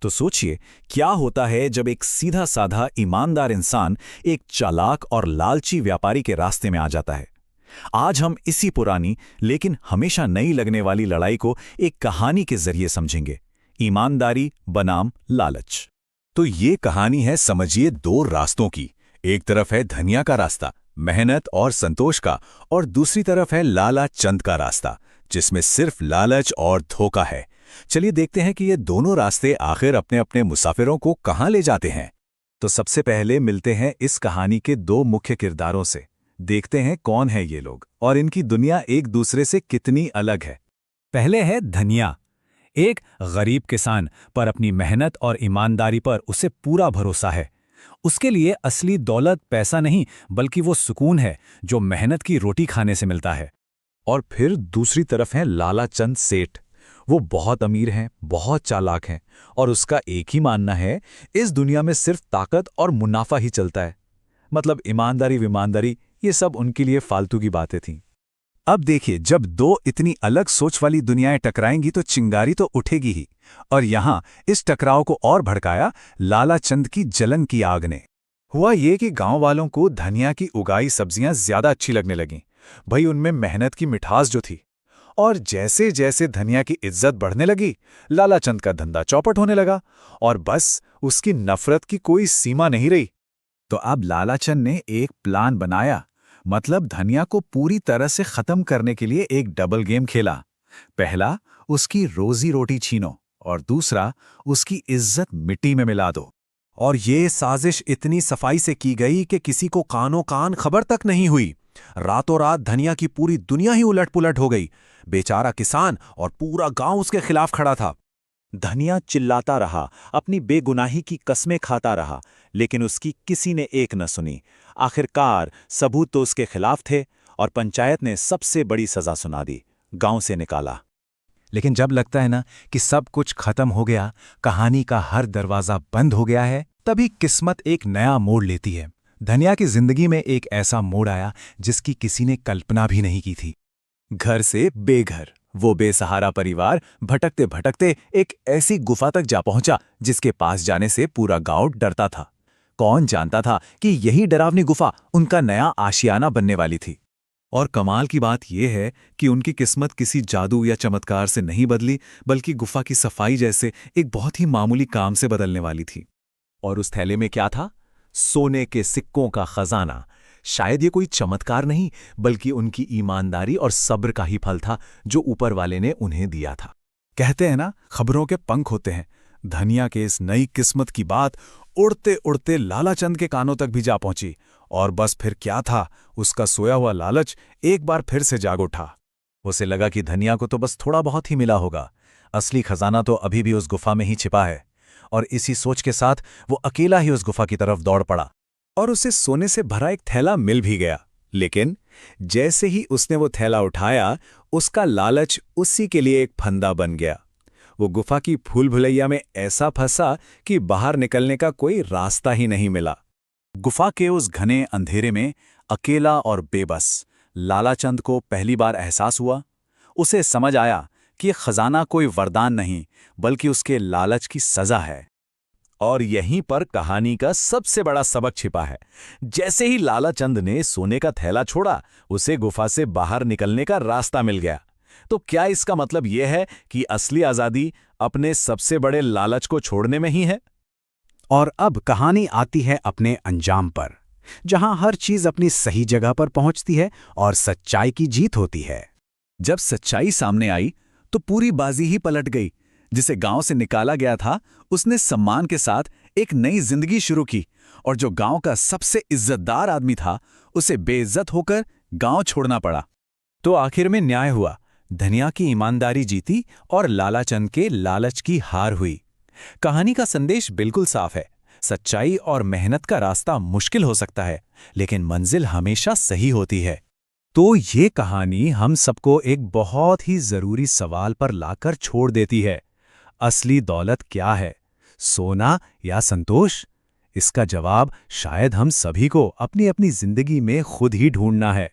तो सोचिए, क्या होता है जब एक सीधा साधा ईमानदार इंसान एक चालाक और लालची व्यापारी के रास्ते में आ जाता है। आज हम इसी पुरानी लेकिन हमेशा नई लगने वाली लड़ाई को एक कहानी के जरिए समझेंगे, ईमानदारी बनाम लालच। तो ये कहानी है, समझिए, दो रास्तों की। एक तरफ है धनिया का रास्ता, मेहनत और संतोष का, और दूसरी तरफ है लाला चंद का रास्ता, जिसमें सिर्फ लालच और धोखा है। चलिए देखते हैं कि ये दोनों रास्ते आखिर अपने अपने मुसाफिरों को कहाँ ले जाते हैं। तो सबसे पहले मिलते हैं इस कहानी के दो मुख्य किरदारों से। देखते हैं कौन है ये लोग और इनकी दुनिया एक दूसरे से कितनी अलग है। पहले है धनिया, एक गरीब किसान, पर अपनी मेहनत और ईमानदारी पर उसे पूरा भरोसा है। उसके लिए असली दौलत पैसा नहीं, बल्कि वो सुकून है जो मेहनत की रोटी खाने से मिलता है। और फिर दूसरी तरफ है लाला चंद सेठ। वो बहुत अमीर हैं, बहुत चालाक हैं, और उसका एक ही मानना है, इस दुनिया में सिर्फ ताकत और मुनाफा ही चलता है। मतलब ईमानदारी विमानदारी ये सब उनके लिए फालतू की बातें थीं। अब देखिए, जब दो इतनी अलग सोच वाली दुनियाएं टकराएंगी तो चिंगारी तो उठेगी ही। और यहां इस टकराव को और भड़काया लाला चंद की जलन की आग ने। हुआ ये कि गांव वालों को धनिया की उगाई सब्जियां ज्यादा अच्छी लगने लगीं। भाई, उनमें मेहनत की मिठास जो थी। और जैसे जैसे धनिया की इज्जत बढ़ने लगी, लाला चंद का धंधा चौपट होने लगा, और बस उसकी नफरत की कोई सीमा नहीं रही। तो अब लाला चंद ने एक प्लान बनाया। मतलब धनिया को पूरी तरह से खत्म करने के लिए एक डबल गेम खेला। पहला, उसकी रोजी रोटी छीनो, और दूसरा, उसकी इज्जत मिट्टी में मिला दो। और ये साजिश इतनी सफाई से की गई कि किसी को कानो कान खबर तक नहीं हुई। रातों रात धनिया की पूरी दुनिया ही उलट-पुलट हो गई। बेचारा किसान और पूरा गांव उसके खिलाफ खड़ा था। धनिया चिल्लाता रहा, अपनी बेगुनाही की कस्में खाता रहा, लेकिन उसकी किसी ने एक न सुनी। आखिरकार सबूत तो उसके खिलाफ थे, और पंचायत ने सबसे बड़ी सजा सुना दी, गांव से निकाला। लेकिन जब लगता है ना कि सब कुछ खत्म हो गया, कहानी का हर दरवाजा बंद हो गया है, तभी किस्मत एक नया मोड़ लेती है। धनिया की जिंदगी में एक ऐसा मोड़ आया जिसकी किसी ने कल्पना भी नहीं की थी। घर से बेघर वो बेसहारा परिवार भटकते भटकते एक ऐसी गुफा तक जा पहुंचा जिसके पास जाने से पूरा गांव डरता था। कौन जानता था कि यही डरावनी गुफा उनका नया आशियाना बनने वाली थी। और कमाल की बात यह है कि उनकी किस्मत किसी जादू या चमत्कार से नहीं बदली, बल्कि गुफा की सफाई जैसे एक बहुत ही मामूली काम से बदलने वाली थी। और उस थैले में क्या था? सोने के सिक्कों का खजाना। शायद ये कोई चमत्कार नहीं, बल्कि उनकी ईमानदारी और सब्र का ही फल था जो ऊपर वाले ने उन्हें दिया था। कहते हैं ना, खबरों के पंख होते हैं। धनिया के इस नई किस्मत की बात उड़ते उड़ते लाला चंद के कानों तक भी जा पहुंची। और बस फिर क्या था, उसका सोया हुआ लालच एक बार फिर से जाग उठा। उसे लगा कि धनिया को तो बस थोड़ा बहुत ही मिला होगा, असली खजाना तो अभी भी उस गुफा में ही छिपा है। और इसी सोच के साथ वो अकेला ही उस गुफा की तरफ दौड़ पड़ा। और उसे सोने से भरा एक थैला मिल भी गया। लेकिन जैसे ही उसने वो थैला उठाया, उसका लालच उसी के लिए एक फंदा बन गया। वो गुफा की भूल भुलैया में ऐसा फंसा कि बाहर निकलने का कोई रास्ता ही नहीं मिला। गुफा के उस घने अंधेरे में अकेला और बेबस लाला चंद को पहली बार एहसास हुआ। उसे समझ आया कि खजाना कोई वरदान नहीं, बल्कि उसके लालच की सजा है। और यहीं पर कहानी का सबसे बड़ा सबक छिपा है। जैसे ही लाला चंद ने सोने का थैला छोड़ा, उसे गुफा से बाहर निकलने का रास्ता मिल गया। तो क्या इसका मतलब यह है कि असली आजादी अपने सबसे बड़े लालच को छोड़ने में ही है? और अब कहानी आती है अपने अंजाम पर, जहां हर चीज अपनी सही जगह पर पहुंचती है और सच्चाई की जीत होती है। जब सच्चाई सामने आई तो पूरी बाजी ही पलट गई। जिसे गांव से निकाला गया था, उसने सम्मान के साथ एक नई जिंदगी शुरू की, और जो गांव का सबसे इज्जतदार आदमी था, उसे बेइज्जत होकर गांव छोड़ना पड़ा। तो आखिर में न्याय हुआ। धनिया की ईमानदारी जीती और लाला चंद के लालच की हार हुई। कहानी का संदेश बिल्कुल साफ है। सच्चाई और मेहनत का रास्ता मुश्किल हो सकता है, लेकिन मंजिल हमेशा सही होती है। तो ये कहानी हम सबको एक बहुत ही जरूरी सवाल पर लाकर छोड़ देती है। असली दौलत क्या है, सोना या संतोष? इसका जवाब शायद हम सभी को अपनी अपनी जिंदगी में खुद ही ढूंढना है।